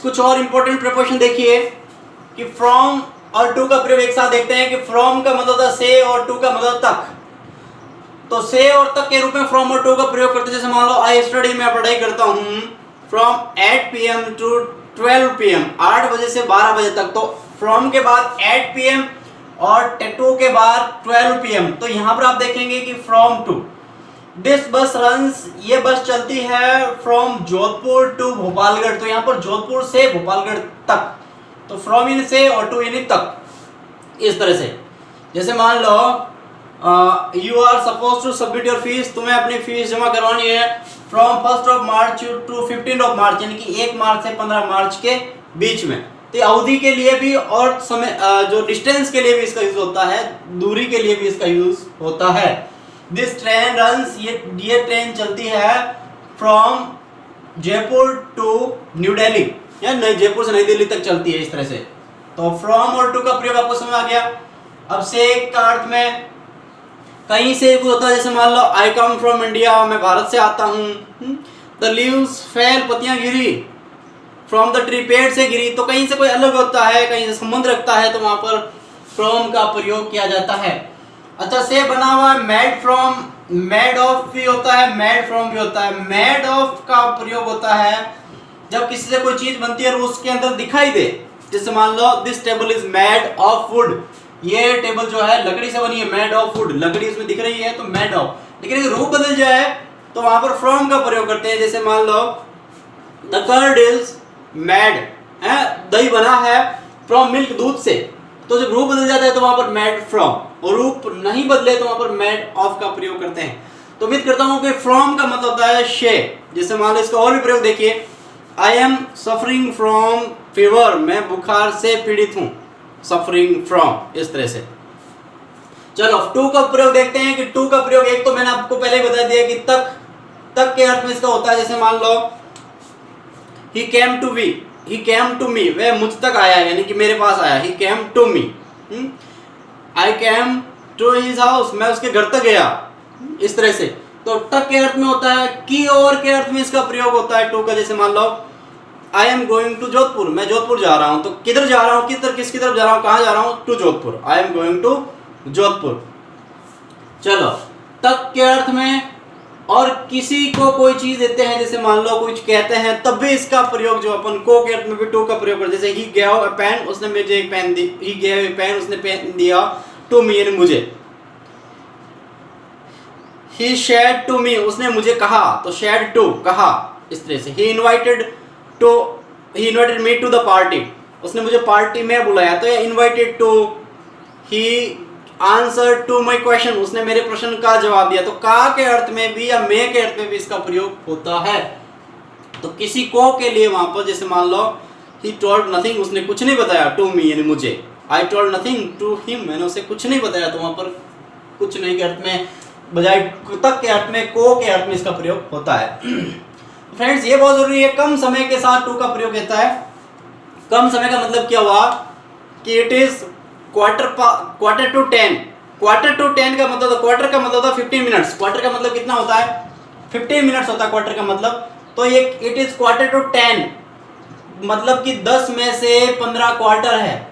कुछ और important preposition देखिए कि फ्रॉम और टू का प्रयोग एक साथ देखते हैं कि फ्रॉम का मतलब था से और टू का मतलब तक। तो से और तक के रूप में फ्रॉम और टू का प्रयोग करते, जैसे मान लो आई स्टडी, मैं पढ़ाई करता हूँ फ्रॉम 8 PM टू 12 PM, 8 बजे से 12 बजे तक। तो फ्रॉम के बाद 8 PM और टू के बाद 12 PM। तो यहाँ पर आप देखेंगे कि फ्रॉम टू, दिस बस रन्स, ये बस चलती है फ्रॉम जोधपुर टू भोपालगढ़। तो यहाँ पर जोधपुर से भोपालगढ़ तक, तो फ्रॉम यानी से और टू यानी तक, इस तरह से। जैसे मान लो you are suppose to submit your fees, तुम्हें अपनी फीस जमा करवानी है फ्रॉम 1 मार्च टू 15 मार्च, यानी कि 1 मार्च से 15 मार्च के बीच में। तो अवधि के लिए भी और समय जो डिस्टेंस के लिए भी इसका यूज होता है, दूरी के लिए भी इसका यूज होता है। दिस ट्रेन रन्स, ये ट्रेन चलती है from Jaipur to New Delhi, या जयपुर से नई दिल्ली तक चलती है, इस तरह से। तो फ्रॉम और टू का प्रयोग आपको समझ आ गया। अब से का अर्थ में कहीं से कुछ होता है, जैसे मान लो आई कम फ्रॉम इंडिया, मैं भारत से आता हूँ। द लीव्स फेल, पत्तियां गिरी, फ्रॉम द ट्री, पेड़ से गिरी। तो कहीं से कोई अलग होता है, कहीं से संबंध रखता है, तो वहां पर फ्रॉम का प्रयोग किया जाता है। अच्छा, से बना हुआ है मेड फ्रॉम, मेड ऑफ भी होता है, मेड फ्रॉम भी होता है। मेड ऑफ का प्रयोग होता है जब किसी से कोई चीज बनती है और उसके अंदर दिखाई दे, जैसे मान लो this table is made of wood, ये टेबल जो है लकड़ी से बनी है, मेड ऑफ वुड, लकड़ी इसमें दिख रही है तो मेड ऑफ। लेकिन अगर रूप बदल जाए तो वहां पर फ्रॉम का प्रयोग करते हैं। जैसे मान लो द कर्ड इज मेड, दही बना है फ्रॉम मिल्क, दूध से। तो जब रूप बदल जाता है तो वहां पर मेड फ्रॉम, और रूप नहीं बदले तो वहां पर मेड ऑफ का प्रयोग करते हैं। तो उम्मीद करता हूं कि फ्रॉम का मतलब होता है शे। जैसे मान लो इसका और भी प्रयोग देखिए, I am suffering from fever, मैं बुखार से पीड़ित हूं, सफरिंग फ्रॉम, इस तरह से। चलो टू का प्रयोग देखते हैं कि टू का प्रयोग, एक तो मैंने आपको पहले ही बता दिया कि तक के अर्थ में इसका होता है। जैसे मान लो he came to we, he came to me, वह मुझ तक आया, यानी कि मेरे पास आया, he came to me. I came to his house, मैं उसके घर तक गया, इस तरह से। तो तक के अर्थ में होता है, की और के अर्थ में इसका प्रयोग होता है टू का। जैसे मान लो I am going to Jodhpur, मैं जोधपुर जा रहा हूं। तो किधर जा रहा हूं, किसकी तरफ जा रहा हूं, कहां जा रहा हूं, to Jodhpur, I am going to Jodhpur. चलो तक के अर्थ में, और किसी को कोई चीज देते हैं, जैसे मान लो कुछ कहते हैं, तब भी इसका प्रयोग जो अपन को के अर्थ में भी टू का प्रयोग करते हैं। जैसे ही गेव अ पेन, उसने मुझे एक पेन दी, ही गेव अ पेन, उसने पेन दिया, टू मी यानी मुझे। ही शेड टू मी, उसने मुझे कहा, तो शेड टू, कहा, इस तरह से। He invited me to the party, उसने मुझे पार्टी में बुलाया, तो ये invited to. He answer to my question, उसने मेरे प्रश्न का जवाब दिया। तो का के अर्थ में भी या मे के अर्थ में भी इसका प्रयोग होता है। तो किसी को के लिए वहां पर, जैसे मान लो ही टोल्ड नथिंग, उसने कुछ नहीं बताया, टू मी यानी मुझे। I told nothing to him, मैंने उसे कुछ नहीं बताया। तो वहां पर कुछ नहीं के अर्थ में बजाय तक के अर्थ में को के अर्थ में इसका प्रयोग होता है। फ्रेंड्स ये बहुत जरूरी है, कम समय के साथ टू का प्रयोग होता है। कम समय का मतलब क्या हुआ कि it is quarter to 10, quarter to 10 का मतलब, क्वार्टर का मतलब होता है 15 मिनट्स। क्वार्टर का मतलब कितना होता है, 15 मिनट्स होता है क्वार्टर का मतलब। तो ये इट इज क्वार्टर टू 10, मतलब कि 10 में से 15 क्वार्टर है,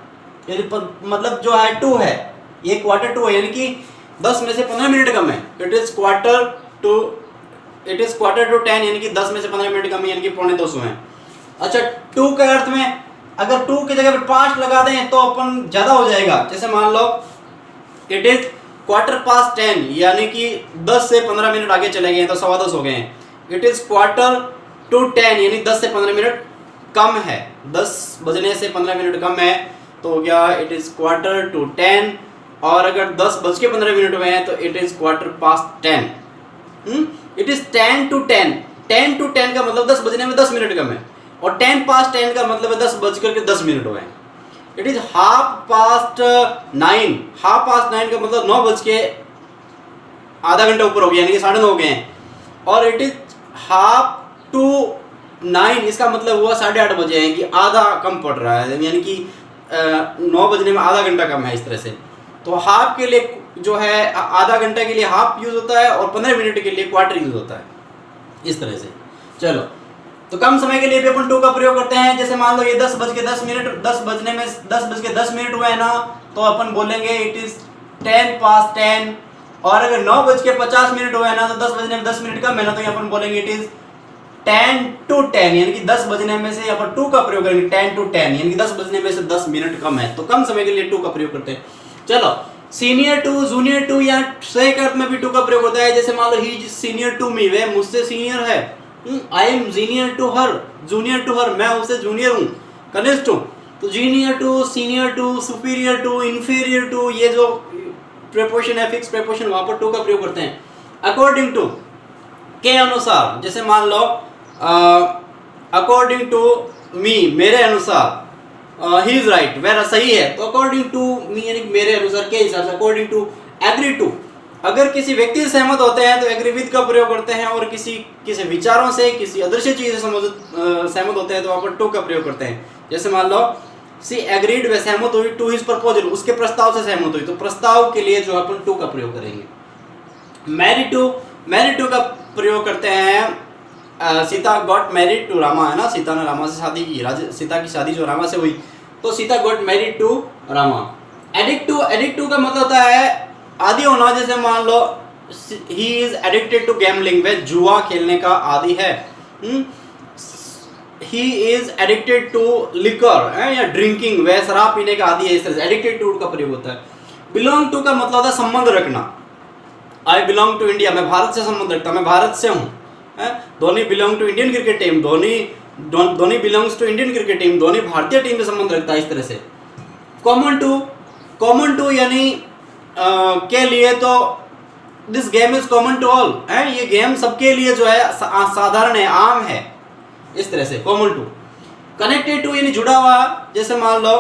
मतलब जो है 2 है, ये क्वार्टर 2 है, यानी कि 10 में से 15 मिनट कम है। इट इज क्वार्टर टू 10, यानी कि 10 में से 15 मिनट कम है, यानी कि 2:45 है। अच्छा, टू के अर्थ में अगर टू की जगह पर पास्ट लगा दें तो अपन ज्यादा हो जाएगा। जैसे मान लो इट इज क्वार्टर पास्ट 10, यानी कि 10 से 15 मिनट आगे चले गए हैं तो 10:15 हो गए हैं। इट इज क्वार्टर टू 10, यानी 10 से 15 मिनट कम है, 10 बजने से 15 मिनट कम है, तो हो गया इट इज क्वार्टर टू 10। और अगर 10 बज के 15 मिनट में है तो it is quarter past 10। It is 10 to 10, 10 to 10 का मतलब 10 बजने में 10 मिनट कम है, और 10 पास्ट 10 का मतलब है 10 बज करके 10 मिनट हुए हैं। It is half past 9, half past 9 का मतलब 9 बज के आधा घंटा ऊपर हो गया, यानी कि 9:30 हो गए हैं। और इट इज हाफ टू 9, इसका मतलब हुआ 8:30 बजे हैं, कि आधा कम पड़ रहा है, यानी कि 9 बजने में आधा घंटा कम है, इस तरह से। तो हाफ के लिए जो है आधा घंटा के लिए हाफ यूज होता है, और 15 मिनट के लिए क्वार्टर यूज होता है, इस तरह से। चलो तो कम समय के लिए भी अपन टू का प्रयोग करते हैं। जैसे मान लो ये 10:10 10 बजने में 10:10 हुए है ना, तो अपन बोलेंगे इट इज 10:10। और अगर 9:50 हुए ना, तो 10 बजने में 10 मिनट कम है ना, तो अपन बोलेंगे इट इज 10:10, यानी कि 10 बजने में से अपन टू का प्रयोग करेंगे 10:10, यानी कि 10 बजने में से 10 मिनट कम है, तो कम समय के लिए टू का प्रयोग करते हैं। चलो, सीनियर टू, जूनियर टू या सही अर्थ में भी टू का प्रयोग होता है। जैसे मान लो he is senior to me, वह मुझसे सीनियर है। I am junior to her, junior to her, मैं उससे जूनियर हूँ, कनिष्ठ हूँ। तो junior to, senior to, superior to, inferior to, ये जो प्रीपोजिशन है, फिक्स प्रीपोजिशन, वहां पर टू का प्रयोग करते हैं। अकॉर्डिंग टू, के अनुसार, जैसे मान लो अकॉर्डिंग टू मी, मेरे अनुसार, ही इज राइट, वह सही है, तो अकॉर्डिंग टू मी यानी मेरे अनुसार, के हिसाब से, अकॉर्डिंग टू। एग्री टू, अगर किसी व्यक्ति से सहमत होते हैं तो एग्री विद का प्रयोग करते हैं, और किसी विचारों से, किसी अदृश्य चीज से सहमत होते हैं तो वहां पर टू का प्रयोग करते हैं। जैसे मान लो सी एग्रीड, वह सहमत हुई, टू हिज प्रपोजल, उसके प्रस्ताव से सहमत हुई, तो प्रस्ताव के लिए जो अपन टू का प्रयोग करेंगे। मैरी टू का प्रयोग करते हैं। Sita got married to Rama, है ना, सीता ने रामा से शादी की, सीता की शादी जो रामा से हुई, तो Sita got married to Rama. Addict to का मतलब होता है आदि होना। जैसे मान लो he is addicted to gambling, वह जुआ खेलने का आदी है। He is addicted to liquor, या ड्रिंकिंग, वह शराब पीने का आदी है। इस तरह से एडिक्टेड टू का प्रयोग होता है। बिलोंग टू का मतलब होता है संबंध रखना। आई बिलोंग टू इंडिया, मैं भारत से संबंध रखता हूं, मैं भारत से हूँ। Dhoni belong to Indian cricket team, Dhoni belongs to Indian cricket team, Dhoni भारतीय टीम से संबंध रखता है। इस तरह से कॉमन टू यानी के लिए, तो this game is common to all, है, ये गेम सबके लिए जो है साधारण है, आम है। इस तरह से कॉमन टू। कनेक्टेड टू यानी जुड़ा हुआ। जैसे मान लो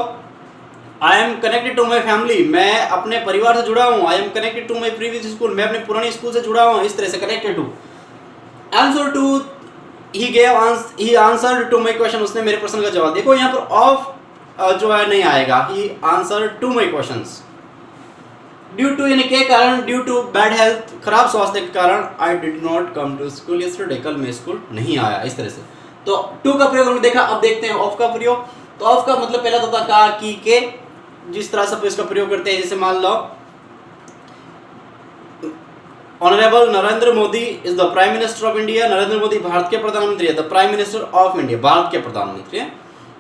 I am connected to my family, मैं अपने परिवार से जुड़ा हूँ। I am connected to my previous school, मैं अपने पुराने स्कूल से जुड़ा हूँ। इस तरह से connected to. Answer to, he answered to my question, उसने मेरे प्रश्न का जवाब। देखो यहाँ पर ऑफ जो है नहीं आएगा, he answered to my questions. Due to यानी के कारण, ड्यू टू बैड हेल्थ, खराब स्वास्थ्य के कारण, I did not come to school yesterday, कल मैं स्कूल नहीं आया। इस तरह से तो टू का प्रयोग हमने देखा। अब देखते हैं ऑफ का प्रयोग। तो ऑफ का मतलब पहला तो था का, की, के, जिस तरह से इसका प्रयोग करते हैं। जैसे मान लो honourable Narendra Modi is the prime minister of India, Narendra Modi Bharat के प्रधानमंत्री है। The prime minister of India, Bharat के प्रधानमंत्री है।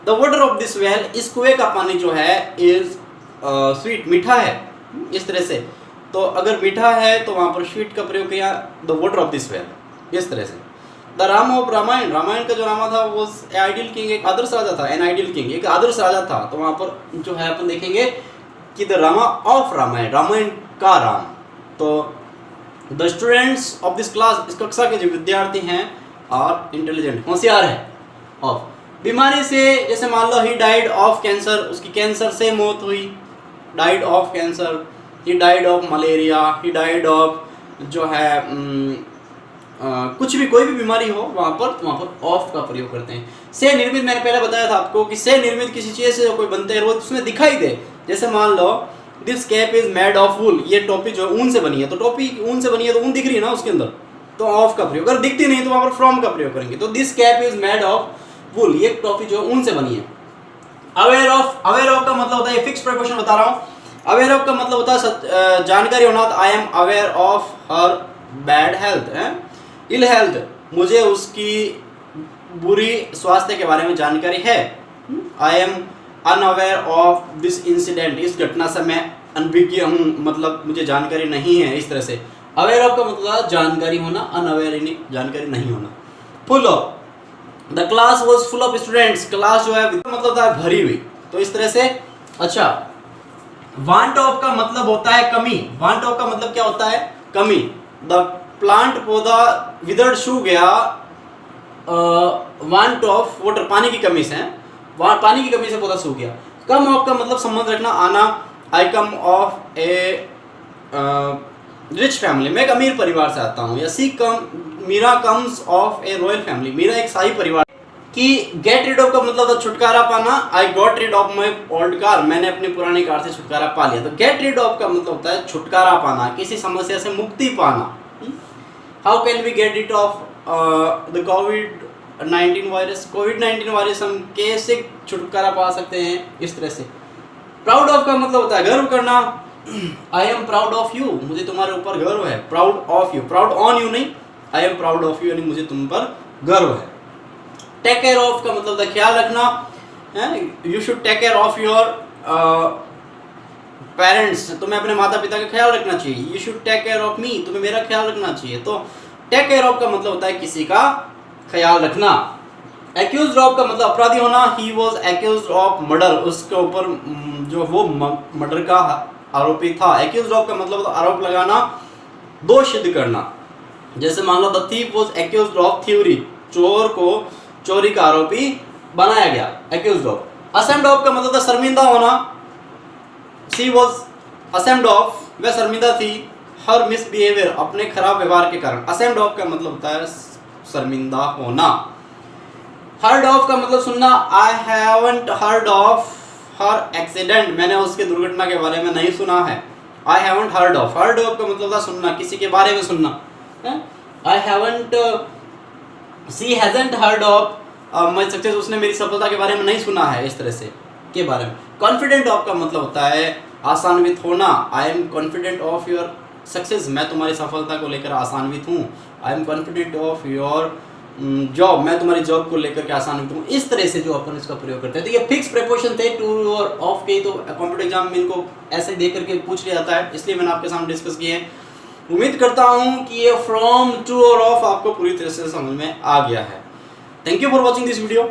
The water of this well, इस कुएं का पानी जो है, इज स्वीट, मीठा है। इस तरह से तो अगर मीठा है तो वहां पर स्वीट का प्रयोग किया, the water of this well, इस तरह से। द राम ऑफ रामायण, रामायण का जो रामा था वो आइडियल किंग, एक आदर्श राजा था। एन आइडियल किंग, एक आदर्श राजा था। तो वहां पर जो है अपन देखेंगे कि द रामा ऑफ रामायण, रामायण का राम। तो the students of this class, इस कक्षा के जो विद्यार्थी हैं, आर इंटेलिजेंट, होशियार है। ऑफ बीमारी से, जैसे मान लो ही डाइड ऑफ कैंसर, उसकी कैंसर से मौत हुई, died of cancer. He died of malaria, he died of जो है कुछ भी, कोई भी बीमारी हो वहाँ पर ऑफ का प्रयोग करते हैं। से निर्मित, मैंने पहले बताया था आपको कि से निर्मित किसी चीज़ से कोई बनते हैं वो उसमें दिखाई दे। जैसे मान लो this cap is made of wool, ये टोपी जो ऊन से बनी है, तो टोपी ऊन से बनी है तो ऊन दिख रही है ना उसके अंदर, तो ऑफ का प्रयोग। अगर दिखती नहीं तो वहाँ पर फ्रॉम का प्रयोग करेंगे। तो this cap is made of wool, ये टोपी जो ऊन से बनी है। अवेयर ऑफ का मतलब होता है, फिक्स प्रीपोजिशन बता रहा हूँ। अवेयर ऑफ का मतलब होता है जानकारी होना। I am aware of her bad health, है, इल हेल्थ, मुझे उसकी बुरी स्वास्थ्य के बारे में जानकारी है। I M unaware of this incident, इस घटना से मैं अनभिज्ञ हूँ, मतलब मुझे जानकारी नहीं है। इस तरह से अवेयर ऑफ का मतलब जानकारी होना, अनअवेयर जानकारी नहीं होना। Full of, the class was full of students, class जो है मतलब होता है भरी हुई। तो इस तरह से। अच्छा, वांट ऑफ का मतलब होता है कमी। वांट ऑफ का मतलब क्या होता है? कमी। द प्लांट, पौधा विदर्ड, सूख गया। वांट ऑफ वाटर, पानी की कमी से, पानी की कमी से पौधा सूख गया। कम ऑफ का मतलब संबंध रखना, आना। I come of a rich family, मैं एक अमीर परिवार से आता हूँ। या Meera comes of a royal family, Meera एक शाही परिवार की। गेट रिड ऑफ का मतलब था छुटकारा पाना। I got rid of my old car, मैंने अपनी पुरानी कार से छुटकारा पा लिया। तो गेट रिड ऑफ का मतलब होता है छुटकारा पाना, किसी समस्या से मुक्ति पाना। How can we get rid of the covid कोविड-19 वायरस, कोविड-19 वायरस हम कैसे छुटकारा पा सकते हैं, इस तरह से। प्राउड ऑफ का मतलब होता है गर्व करना। I am proud of you, मुझे तुम्हारे ऊपर गर्व है। Proud of you, proud on you नहीं, I am proud of you यानी मुझे तुम पर गर्व है। टेक केयर ऑफ का मतलब होता है ख्याल रखना। You should take care of your parents, तुम्हें अपने माता पिता का ख्याल रखना चाहिए। You should take care of me, तुम्हें मेरा ख्याल रखना चाहिए। तो टेक केयर ऑफ का मतलब होता है किसी का ख्याल रखना। एक्यूज्ड ऑफ का मतलब अपराधी होना। He was accused of murder, उसके ऊपर जो वो मर्डर का आरोपी था। एक्यूज्ड ऑफ का मतलब आरोप लगाना, दोष सिद्ध करना। जैसे मान लो the thief was accused of theory, चोर को चोरी का आरोपी बनाया गया, एक्यूज्ड ऑफ। असेम्ड ऑफ का मतलब था शर्मिंदा होना। शी वॉज असेम्ड ऑफ, वह शर्मिंदा थी। हर मिसबिहेवियर, अपने खराब व्यवहार के कारण। असेम्ड ऑफ का मतलब होता है शर्मिंदा होना। हर्ड ऑफ का मतलब सुनना। I haven't heard of her accident, मैंने उसके दुर्घटना के बारे में नहीं सुना है। I haven't heard of, heard of का मतलब था सुनना, किसी के बारे में सुनना। I haven't, she hasn't heard of my success, उसने मेरी सफलता के बारे में नहीं सुना है, इस तरह से के बारे में। कॉन्फिडेंट ऑफ का मतलब होता है आसान्वित होना। I am confident of your success, मैं तुम्हारी सफलता को लेकर आसान्वित हूँ। I am confident of your job, मैं तुम्हारी जॉब को लेकर के आसान्वित हूँ। इस तरह से जो अपन इसका प्रयोग करते हैं। तो ये फिक्स प्रीपोजिशन थे टू और ऑफ के, तो कॉम्पिटिटिव एग्जाम में इनको ऐसे दे करके पूछ लिया जाता है, इसलिए मैंने आपके सामने डिस्कस किए हैं। उम्मीद करता हूँ कि ये फ्रॉम, टू और ऑफ आपको पूरी तरह से समझ में आ गया है। Thank you for watching this video.